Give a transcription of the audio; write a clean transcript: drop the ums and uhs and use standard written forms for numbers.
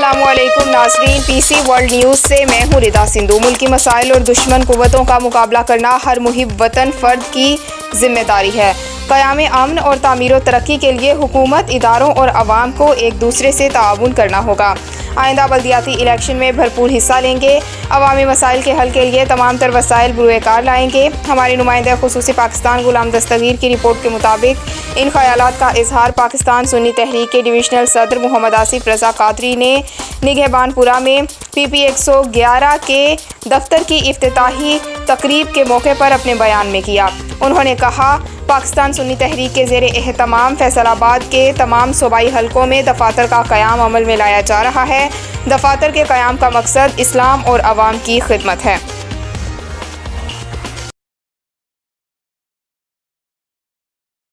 السلام علیکم ناظرین، پی سی ورلڈ نیوز سے میں ہوں ردا سندھو۔ ملکی مسائل اور دشمن قوتوں کا مقابلہ کرنا ہر محب وطن فرد کی ذمہ داری ہے۔ قیام امن اور تعمیر و ترقی کے لیے حکومت، اداروں اور عوام کو ایک دوسرے سے تعاون کرنا ہوگا۔ آئندہ بلدیاتی الیکشن میں بھرپور حصہ لیں گے، عوامی مسائل کے حل کے لیے تمام تر وسائل بروئے کار لائیں گے۔ ہمارے نمائندہ خصوصی پاکستان غلام دستگیر کی رپورٹ کے مطابق ان خیالات کا اظہار پاکستان سنی تحریک کے ڈویژنل صدر محمد آصف رضا قادری نے نگہبان پورہ میں PP 111 کے دفتر کی افتتاحی تقریب کے موقع پر اپنے بیان میں کیا۔ انہوں نے کہا، پاکستان سنی تحریک کے زیر اہتمام فیصل آباد کے تمام صوبائی حلقوں میں دفاتر کا قیام عمل میں لایا جا رہا ہے۔ دفاتر کے قیام کا مقصد اسلام اور عوام کی خدمت ہے۔